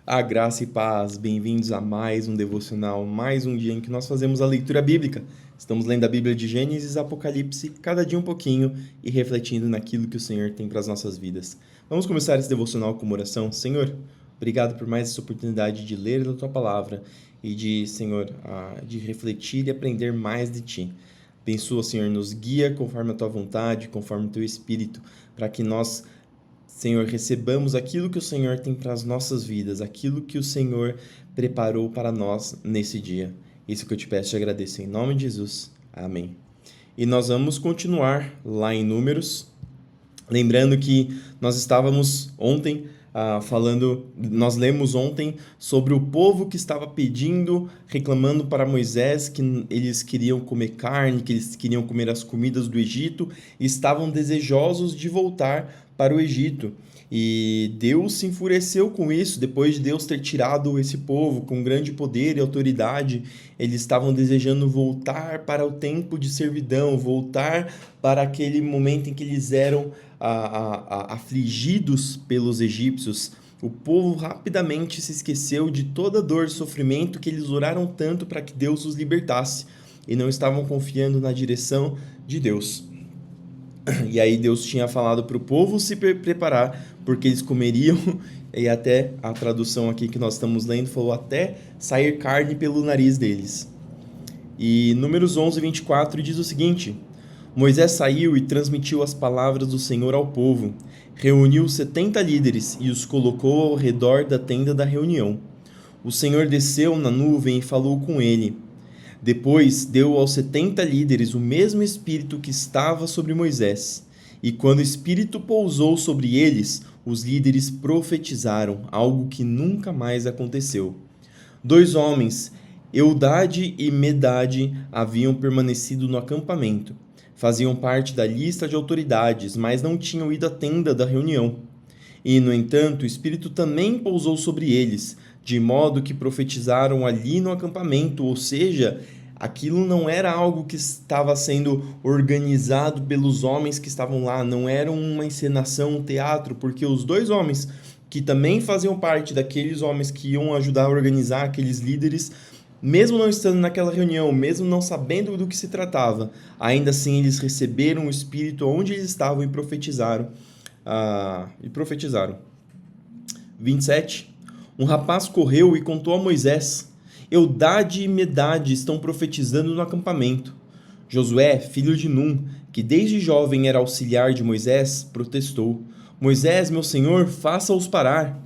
A graça e paz, bem-vindos a mais um devocional, mais um dia em que nós fazemos a leitura bíblica. Estamos lendo a Bíblia de Gênesis, Apocalipse, cada dia um pouquinho e refletindo naquilo que o Senhor tem para as nossas vidas. Vamos começar esse devocional com uma oração. Senhor, obrigado por mais essa oportunidade de ler a Tua Palavra e de, Senhor, de refletir e aprender mais de Ti. Abençoa, Senhor, nos guia conforme a Tua vontade, conforme o Teu Espírito, para que nós, Senhor, recebamos aquilo que o Senhor tem para as nossas vidas, aquilo que o Senhor preparou para nós nesse dia. Isso que eu te peço e agradeço em nome de Jesus. Amém. E nós vamos continuar lá em Números, lembrando que nós estávamos ontem nós lemos ontem sobre o povo que estava pedindo, reclamando para Moisés que eles queriam comer carne, que eles queriam comer as comidas do Egito e estavam desejosos de voltar para o Egito. E Deus se enfureceu com isso, depois de Deus ter tirado esse povo com grande poder e autoridade, eles estavam desejando voltar para o tempo de servidão, voltar para aquele momento em que eles eram afligidos pelos egípcios. O povo rapidamente se esqueceu de toda dor e sofrimento que eles oraram tanto para que Deus os libertasse e não estavam confiando na direção de Deus. E aí Deus tinha falado para o povo se preparar, porque eles comeriam, e até a tradução aqui que nós estamos lendo falou até sair carne pelo nariz deles. E Números 11:24 diz o seguinte: Moisés saiu e transmitiu as palavras do Senhor ao povo. Reuniu 70 líderes e os colocou ao redor da tenda da reunião. O Senhor desceu na nuvem e falou com ele. Depois deu aos 70 líderes o mesmo espírito que estava sobre Moisés. E quando o espírito pousou sobre eles, os líderes profetizaram, algo que nunca mais aconteceu. 2 homens, Eldade e Medade, haviam permanecido no acampamento. Faziam parte da lista de autoridades, mas não tinham ido à tenda da reunião. E, no entanto, o Espírito também pousou sobre eles, de modo que profetizaram ali no acampamento, ou seja, aquilo não era algo que estava sendo organizado pelos homens que estavam lá, não era uma encenação, um teatro, porque os 2 homens que também faziam parte daqueles homens que iam ajudar a organizar aqueles líderes, mesmo não estando naquela reunião, mesmo não sabendo do que se tratava, ainda assim eles receberam o Espírito onde eles estavam e profetizaram. 27. Um rapaz correu e contou a Moisés: Eldade e Medade estão profetizando no acampamento. Josué, filho de Num, que desde jovem era auxiliar de Moisés, protestou: Moisés, meu senhor, faça-os parar.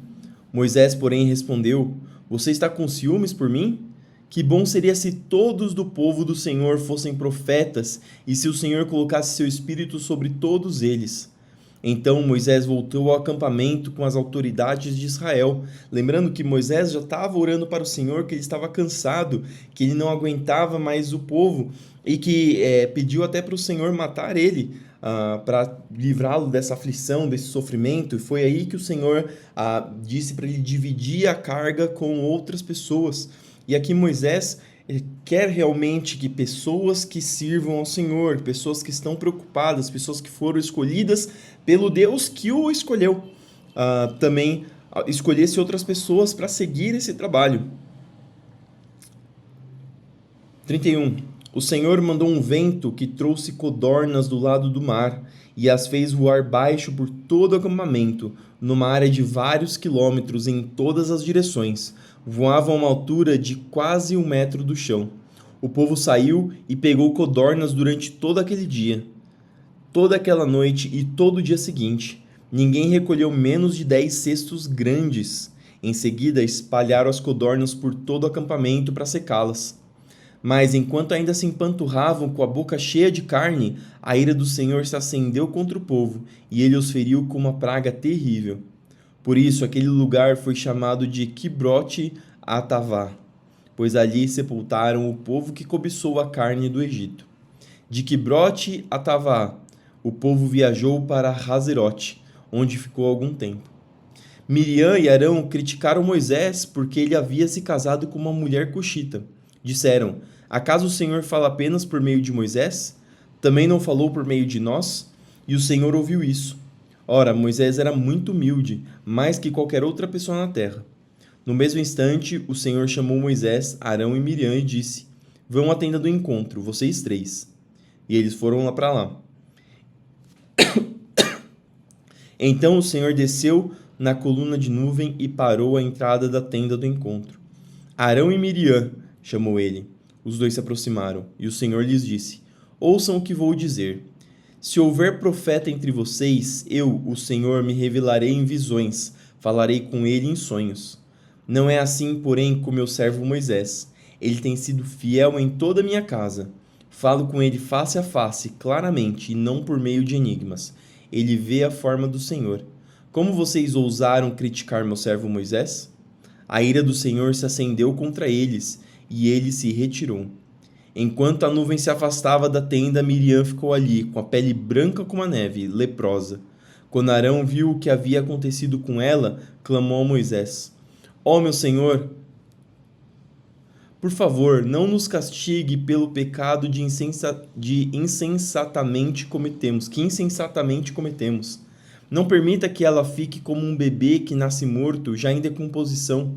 Moisés, porém, respondeu: Você está com ciúmes por mim? Que bom seria se todos do povo do Senhor fossem profetas e se o Senhor colocasse seu espírito sobre todos eles. Então Moisés voltou ao acampamento com as autoridades de Israel, lembrando que Moisés já estava orando para o Senhor, que ele estava cansado, que ele não aguentava mais o povo e que pediu até para o Senhor matar ele, para livrá-lo dessa aflição, desse sofrimento. E foi aí que o Senhor disse para ele dividir a carga com outras pessoas. E aqui Moisés quer realmente que pessoas que sirvam ao Senhor, pessoas que estão preocupadas, pessoas que foram escolhidas pelo Deus que o escolheu, também escolhesse outras pessoas para seguir esse trabalho. 31. O Senhor mandou um vento que trouxe codornas do lado do mar e as fez voar baixo por todo o acampamento, numa área de vários quilômetros em todas as direções. Voavam a uma altura de quase 1 metro do chão. O povo saiu e pegou codornas durante todo aquele dia, toda aquela noite e todo o dia seguinte. Ninguém recolheu menos de 10 cestos grandes. Em seguida, espalharam as codornas por todo o acampamento para secá-las. Mas enquanto ainda se empanturravam com a boca cheia de carne, a ira do Senhor se acendeu contra o povo, e ele os feriu com uma praga terrível. Por isso, aquele lugar foi chamado de Quibrote Atavá, pois ali sepultaram o povo que cobiçou a carne do Egito. De Quibrote Atavá, o povo viajou para Hazerote, onde ficou algum tempo. Miriam e Arão criticaram Moisés porque ele havia se casado com uma mulher cuxita. Disseram: Acaso o Senhor fala apenas por meio de Moisés? Também não falou por meio de nós? E o Senhor ouviu isso. Ora, Moisés era muito humilde, mais que qualquer outra pessoa na terra. No mesmo instante, o Senhor chamou Moisés, Arão e Miriam e disse: Vão à tenda do encontro, vocês três. E eles foram lá para lá. Então o Senhor desceu na coluna de nuvem e parou à entrada da tenda do encontro. Arão e Miriam, chamou ele. Os dois se aproximaram, e o Senhor lhes disse: Ouçam o que vou dizer. Se houver profeta entre vocês, eu, o Senhor, me revelarei em visões, falarei com ele em sonhos. Não é assim, porém, com meu servo Moisés. Ele tem sido fiel em toda a minha casa. Falo com ele face a face, claramente, e não por meio de enigmas. Ele vê a forma do Senhor. Como vocês ousaram criticar meu servo Moisés? A ira do Senhor se acendeu contra eles, e ele se retirou. Enquanto a nuvem se afastava da tenda, Miriam ficou ali, com a pele branca como a neve, leprosa. Quando Arão viu o que havia acontecido com ela, clamou a Moisés: Ó meu Senhor, por favor, não nos castigue pelo pecado que insensatamente cometemos. Não permita que ela fique como um bebê que nasce morto, já em decomposição.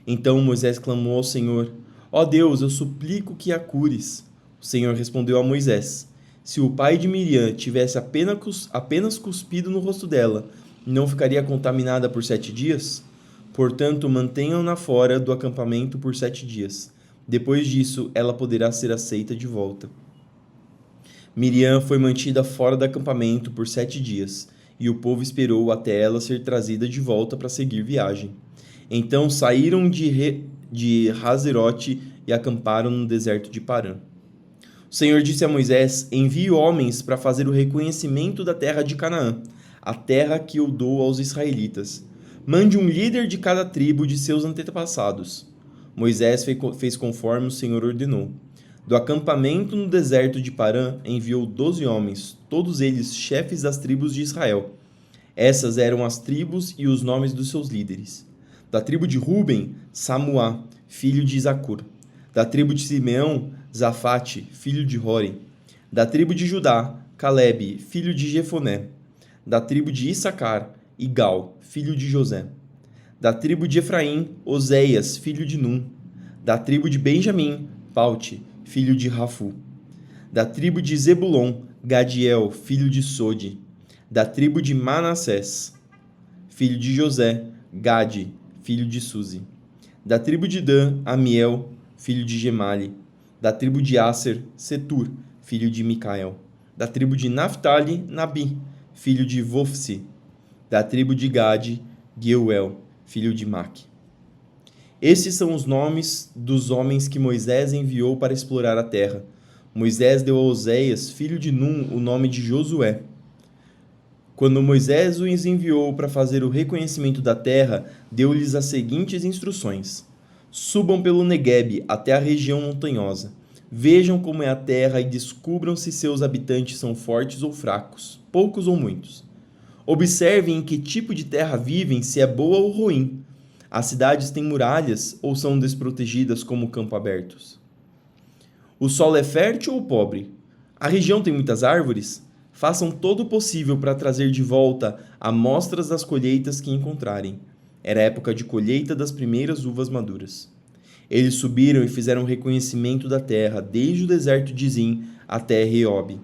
Então Moisés clamou ao Senhor: Ó Deus, eu suplico que a cures. O Senhor respondeu a Moisés: Se o pai de Miriam tivesse apenas cuspido no rosto dela, não ficaria contaminada por 7 dias? Portanto, mantenham-na fora do acampamento por 7 dias. Depois disso, ela poderá ser aceita de volta. Miriam foi mantida fora do acampamento por 7 dias, e o povo esperou até ela ser trazida de volta para seguir viagem. Então saíram de Hazerote e acamparam no deserto de Parã. O Senhor disse a Moisés: Envie homens para fazer o reconhecimento da terra de Canaã, a terra que eu dou aos israelitas. Mande um líder de cada tribo de seus antepassados. Moisés fez conforme o Senhor ordenou. Do acampamento no deserto de Parã enviou 12 homens, todos eles chefes das tribos de Israel. Essas eram as tribos e os nomes dos seus líderes. Da tribo de Ruben, Samuá, filho de Isakur. Da tribo de Simeão, Zafate, filho de Hori. Da tribo de Judá, Calebe, filho de Jefoné. Da tribo de Issacar, Igal, filho de José. Da tribo de Efraim, Oséias, filho de Num. Da tribo de Benjamim, Paute, filho de Rafu. Da tribo de Zebulon, Gadiel, filho de Sode. Da tribo de Manassés, filho de José, Gade, filho de Suzi. Da tribo de Dan, Amiel, filho de Gemali. Da tribo de Aser, Setur, filho de Micael. Da tribo de Naphtali, Nabi, filho de Vofsi. Da tribo de Gade, Geuel, filho de Maque. Estes são os nomes dos homens que Moisés enviou para explorar a terra. Moisés deu a Oséias, filho de Num, o nome de Josué. Quando Moisés os enviou para fazer o reconhecimento da terra, deu-lhes as seguintes instruções: Subam pelo Neguebe até a região montanhosa. Vejam como é a terra e descubram se seus habitantes são fortes ou fracos, poucos ou muitos. Observem em que tipo de terra vivem, se é boa ou ruim. As cidades têm muralhas ou são desprotegidas como campos abertos? O solo é fértil ou pobre? A região tem muitas árvores? Façam todo o possível para trazer de volta amostras das colheitas que encontrarem. Era a época de colheita das primeiras uvas maduras. Eles subiram e fizeram reconhecimento da terra, desde o deserto de Zin até Reob,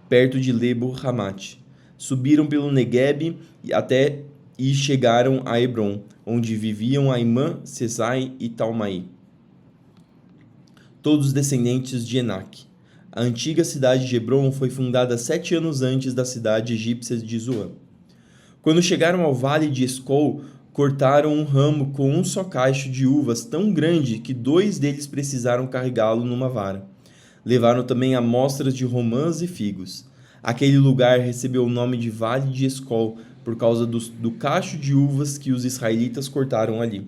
perto de Lebo Hamate. Subiram pelo Neguebe e chegaram a Hebron, onde viviam Aimã, Sesai e Talmai, todos descendentes de Enaque. A antiga cidade de Hebron foi fundada 7 anos antes da cidade egípcia de Zoan. Quando chegaram ao vale de Escol, cortaram um ramo com um só cacho de uvas tão grande que 2 deles precisaram carregá-lo numa vara. Levaram também amostras de romãs e figos. Aquele lugar recebeu o nome de Vale de Escol por causa do cacho de uvas que os israelitas cortaram ali.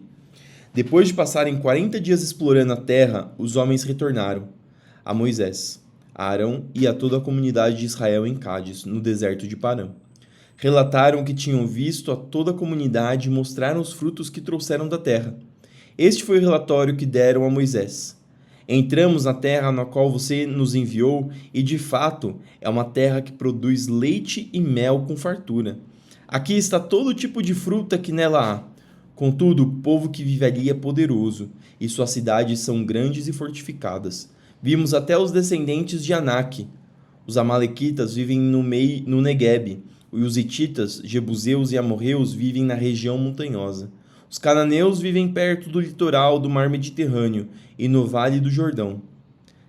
Depois de passarem 40 dias explorando a terra, os homens retornaram a Moisés, a Arão e a toda a comunidade de Israel em Cádiz, no deserto de Parã. Relataram o que tinham visto a toda a comunidade e mostraram os frutos que trouxeram da terra. Este foi o relatório que deram a Moisés. Entramos na terra na qual você nos enviou e, de fato, é uma terra que produz leite e mel com fartura. Aqui está todo tipo de fruta que nela há. Contudo, o povo que vive ali é poderoso, e suas cidades são grandes e fortificadas. Vimos até os descendentes de Anak. Os amalequitas vivem no Neguebe, e os hititas, jebuseus e amorreus vivem na região montanhosa. Os cananeus vivem perto do litoral do mar Mediterrâneo e no vale do Jordão.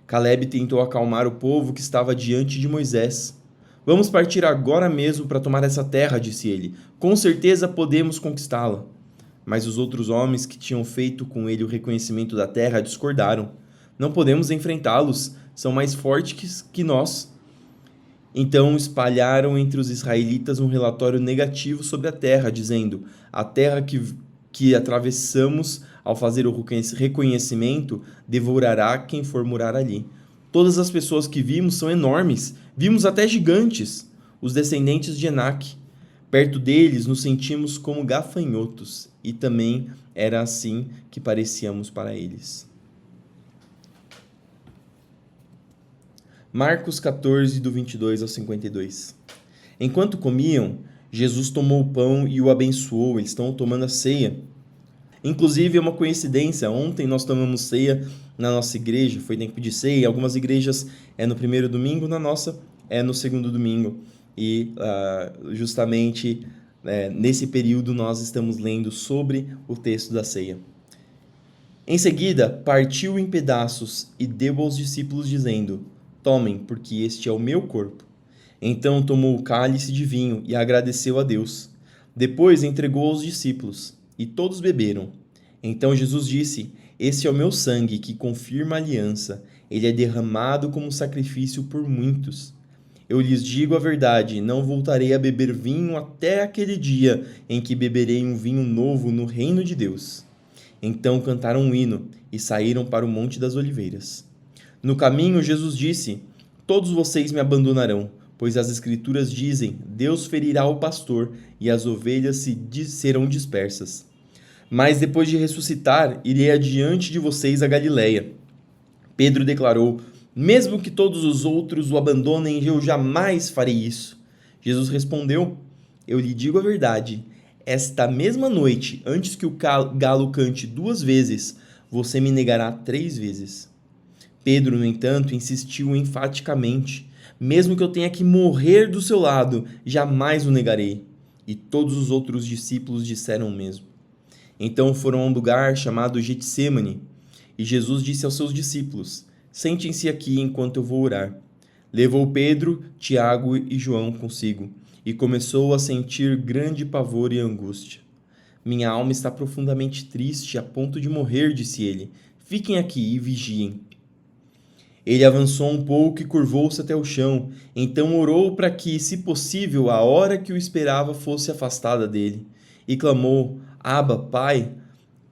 Calebe tentou acalmar o povo que estava diante de Moisés. Vamos partir agora mesmo para tomar essa terra, disse ele. Com certeza podemos conquistá-la. Mas os outros homens que tinham feito com ele o reconhecimento da terra discordaram. Não podemos enfrentá-los, são mais fortes que nós. Então espalharam entre os israelitas um relatório negativo sobre a terra, dizendo: a terra que atravessamos ao fazer o reconhecimento devorará quem for morar ali. Todas as pessoas que vimos são enormes, vimos até gigantes, os descendentes de Enaque. Perto deles nos sentimos como gafanhotos, e também era assim que parecíamos para eles. Marcos 14, do 22 ao 52. Enquanto comiam, Jesus tomou o pão e o abençoou. Eles estão tomando a ceia. Inclusive, é uma coincidência. Ontem nós tomamos ceia na nossa igreja. Foi tempo de ceia. Algumas igrejas é no primeiro domingo, na nossa é no segundo domingo. E justamente nesse período nós estamos lendo sobre o texto da ceia. Em seguida, partiu em pedaços e deu aos discípulos, dizendo: tomem, porque este é o meu corpo. Então tomou o cálice de vinho e agradeceu a Deus. Depois entregou aos discípulos, e todos beberam. Então Jesus disse: esse é o meu sangue que confirma a aliança. Ele é derramado como sacrifício por muitos. Eu lhes digo a verdade, não voltarei a beber vinho até aquele dia em que beberei um vinho novo no reino de Deus. Então cantaram um hino e saíram para o Monte das Oliveiras. No caminho, Jesus disse: todos vocês me abandonarão, pois as Escrituras dizem: Deus ferirá o pastor e as ovelhas serão dispersas. Mas depois de ressuscitar, irei adiante de vocês a Galiléia. Pedro declarou: mesmo que todos os outros o abandonem, eu jamais farei isso. Jesus respondeu: eu lhe digo a verdade. Esta mesma noite, antes que o galo cante 2 vezes, você me negará 3 vezes. Pedro, no entanto, insistiu enfaticamente: mesmo que eu tenha que morrer do seu lado, jamais o negarei. E todos os outros discípulos disseram o mesmo. Então foram a um lugar chamado Getsêmani, e Jesus disse aos seus discípulos: sentem-se aqui enquanto eu vou orar. Levou Pedro, Tiago e João consigo, e começou a sentir grande pavor e angústia. Minha alma está profundamente triste, a ponto de morrer, disse ele. Fiquem aqui e vigiem. Ele avançou um pouco e curvou-se até o chão. Então orou para que, se possível, a hora que o esperava fosse afastada dele. E clamou: Abba, Pai,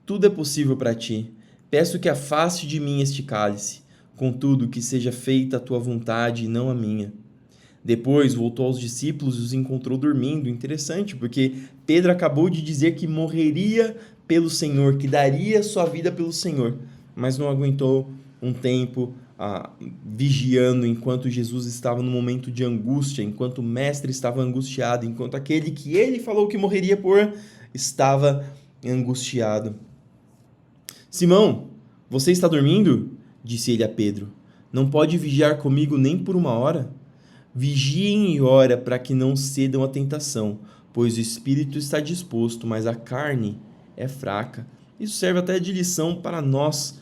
tudo é possível para ti. Peço que afaste de mim este cálice. Contudo, que seja feita a tua vontade e não a minha. Depois voltou aos discípulos e os encontrou dormindo. Interessante, porque Pedro acabou de dizer que morreria pelo Senhor, que daria sua vida pelo Senhor, mas não aguentou um tempo vigiando enquanto Jesus estava no momento de angústia, enquanto o mestre estava angustiado, enquanto aquele que ele falou que morreria por estava angustiado. Simão, você está dormindo? Disse ele a Pedro. Não pode vigiar comigo nem por 1 hora? Vigiem e ora para que não cedam à tentação, pois o espírito está disposto, mas a carne é fraca. Isso serve até de lição para nós.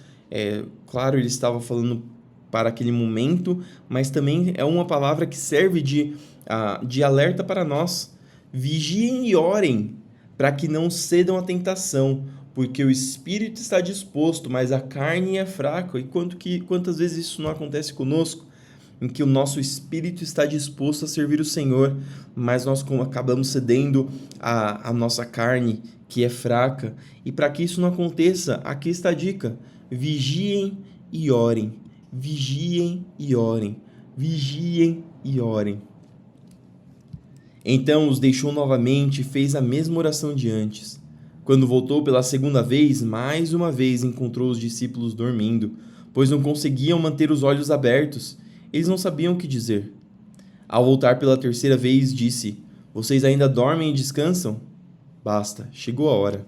Claro, ele estava falando para aquele momento, mas também é uma palavra que serve de alerta para nós. Vigiem e orem para que não cedam à tentação, porque o espírito está disposto, mas a carne é fraca. E quantas vezes isso não acontece conosco? Em que o nosso espírito está disposto a servir o Senhor, mas nós acabamos cedendo à nossa carne, que é fraca. E para que isso não aconteça, aqui está a dica: vigiem e orem, vigiem e orem, vigiem e orem. Então os deixou novamente e fez a mesma oração de antes. Quando voltou pela 2ª vez, mais uma vez encontrou os discípulos dormindo, pois não conseguiam manter os olhos abertos. Eles não sabiam o que dizer. Ao voltar pela 3ª vez, disse: Vocês ainda dormem e descansam? Basta, chegou a hora.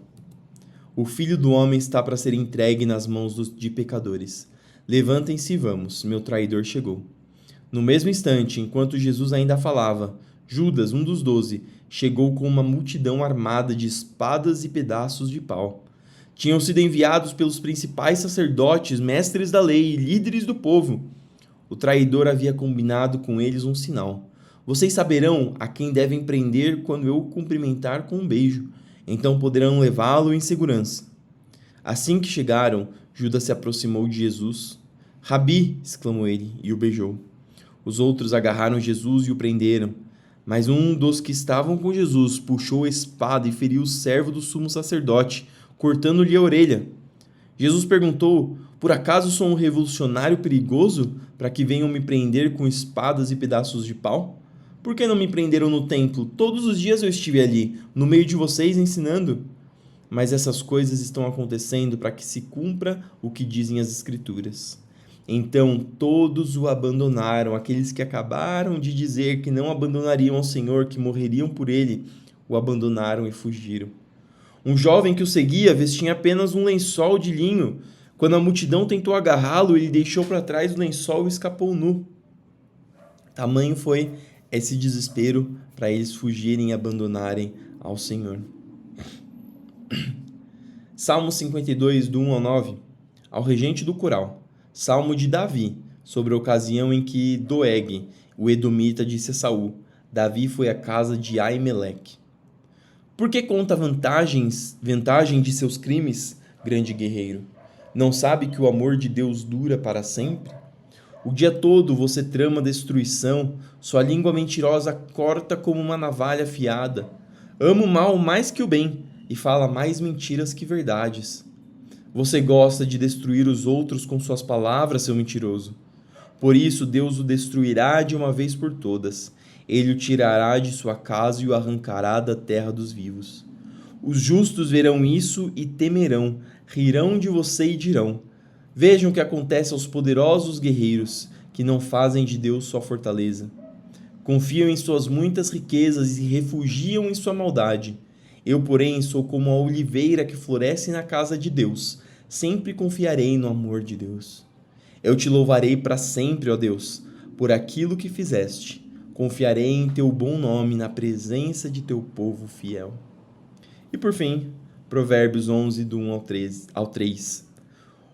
O Filho do Homem está para ser entregue nas mãos de pecadores. Levantem-se e vamos, meu traidor chegou. No mesmo instante, enquanto Jesus ainda falava, Judas, um dos 12, chegou com uma multidão armada de espadas e pedaços de pau. Tinham sido enviados pelos principais sacerdotes, mestres da lei e líderes do povo. O traidor havia combinado com eles um sinal. Vocês saberão a quem devem prender quando eu o cumprimentar com um beijo. Então poderão levá-lo em segurança. Assim que chegaram, Judas se aproximou de Jesus. Rabi, exclamou ele, e o beijou. Os outros agarraram Jesus e o prenderam. Mas um dos que estavam com Jesus puxou a espada e feriu o servo do sumo sacerdote, cortando-lhe a orelha. Jesus perguntou: por acaso sou um revolucionário perigoso para que venham me prender com espadas e pedaços de pau? Por que não me prenderam no templo? Todos os dias eu estive ali, no meio de vocês, ensinando. Mas essas coisas estão acontecendo para que se cumpra o que dizem as Escrituras. Então todos o abandonaram, aqueles que acabaram de dizer que não abandonariam ao Senhor, que morreriam por ele, o abandonaram e fugiram. Um jovem que o seguia vestia apenas um lençol de linho. Quando a multidão tentou agarrá-lo, ele deixou para trás o lençol e escapou nu. Tamanho foi esse desespero para eles fugirem e abandonarem ao Senhor. Salmo 52, do 1 ao 9. Ao regente do coral. Salmo de Davi, sobre a ocasião em que Doeg, o edomita, disse a Saul: Davi foi à casa de Aimeleque. Por que conta vantagem de seus crimes, grande guerreiro? Não sabe que o amor de Deus dura para sempre? O dia todo você trama destruição, sua língua mentirosa corta como uma navalha afiada. Ama o mal mais que o bem e fala mais mentiras que verdades. Você gosta de destruir os outros com suas palavras, seu mentiroso. Por isso Deus o destruirá de uma vez por todas. Ele o tirará de sua casa e o arrancará da terra dos vivos. Os justos verão isso e temerão, rirão de você e dirão: vejam o que acontece aos poderosos guerreiros, que não fazem de Deus sua fortaleza. Confiam em suas muitas riquezas e refugiam em sua maldade. Eu, porém, sou como a oliveira que floresce na casa de Deus. Sempre confiarei no amor de Deus. Eu te louvarei para sempre, ó Deus, por aquilo que fizeste. Confiarei em teu bom nome na presença de teu povo fiel. E por fim, Provérbios 11, do 1 ao 3.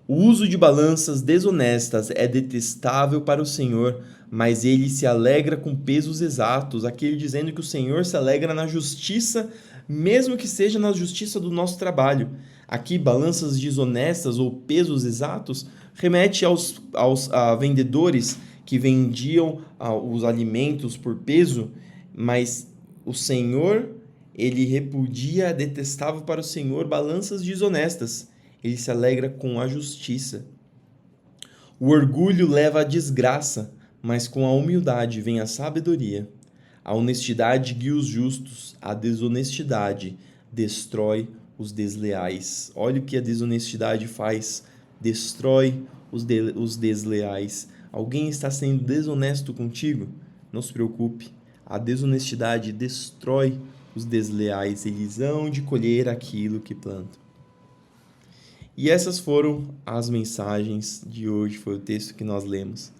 O uso de balanças desonestas é detestável para o Senhor, mas ele se alegra com pesos exatos, aquele dizendo que o Senhor se alegra na justiça, mesmo que seja na justiça do nosso trabalho. Aqui, balanças desonestas ou pesos exatos remete aos vendedores que vendiam os alimentos por peso, mas o Senhor, ele repudia, detestável para o Senhor balanças desonestas. Ele se alegra com a justiça. O orgulho leva à desgraça, mas com a humildade vem a sabedoria. A honestidade guia os justos, a desonestidade destrói os desleais. Olha o que a desonestidade faz, destrói os desleais. Alguém está sendo desonesto contigo? Não se preocupe, a desonestidade destrói os desleais, eles hão de colher aquilo que plantam. E essas foram as mensagens de hoje, foi o texto que nós lemos.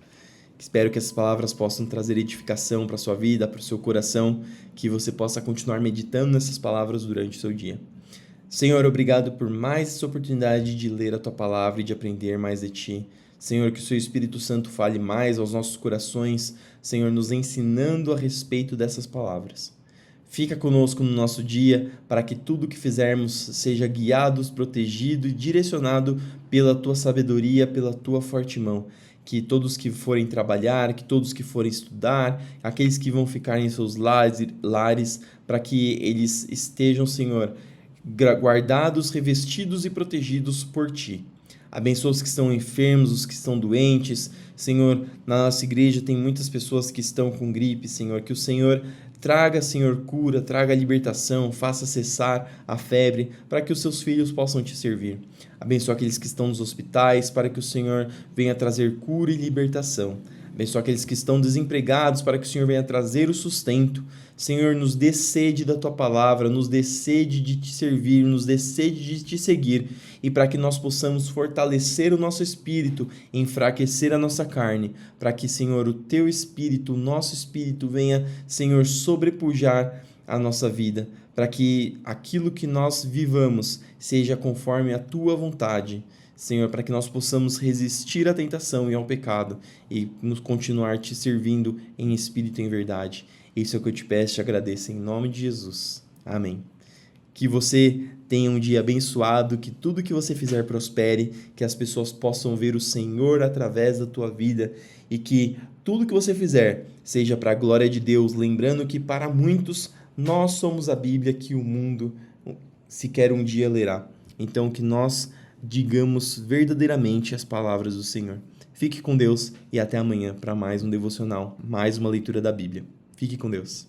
Espero que essas palavras possam trazer edificação para a sua vida, para o seu coração, que você possa continuar meditando nessas palavras durante o seu dia. Senhor, obrigado por mais essa oportunidade de ler a Tua Palavra e de aprender mais de Ti. Senhor, que o Seu Espírito Santo fale mais aos nossos corações, Senhor, nos ensinando a respeito dessas palavras. Fica conosco no nosso dia, para que tudo que fizermos seja guiado, protegido e direcionado pela Tua sabedoria, pela Tua forte mão. Que todos que forem trabalhar, que todos que forem estudar, aqueles que vão ficar em seus lares, para que eles estejam, Senhor, guardados, revestidos e protegidos por Ti. Abençoa os que estão enfermos, os que estão doentes. Senhor, na nossa igreja tem muitas pessoas que estão com gripe, Senhor. Que o Senhor traga, Senhor, cura, traga libertação, faça cessar a febre, para que os seus filhos possam Te servir. Abençoa aqueles que estão nos hospitais, para que o Senhor venha trazer cura e libertação. Abençoa aqueles que estão desempregados para que o Senhor venha trazer o sustento. Senhor, nos dê sede da Tua palavra, nos dê sede de Te servir, nos dê sede de Te seguir e para que nós possamos fortalecer o nosso espírito, enfraquecer a nossa carne, para que, Senhor, o Teu Espírito, o nosso Espírito venha, Senhor, sobrepujar a nossa vida, para que aquilo que nós vivamos seja conforme a Tua vontade. Senhor, para que nós possamos resistir à tentação e ao pecado e nos continuar Te servindo em espírito e em verdade. Isso é o que eu te peço e te agradeço em nome de Jesus. Amém. Que você tenha um dia abençoado, que tudo que você fizer prospere, que as pessoas possam ver o Senhor através da tua vida e que tudo que você fizer seja para a glória de Deus, lembrando que para muitos nós somos a Bíblia que o mundo sequer um dia lerá. Então que nós digamos verdadeiramente as palavras do Senhor. Fique com Deus e até amanhã para mais um devocional, mais uma leitura da Bíblia. Fique com Deus.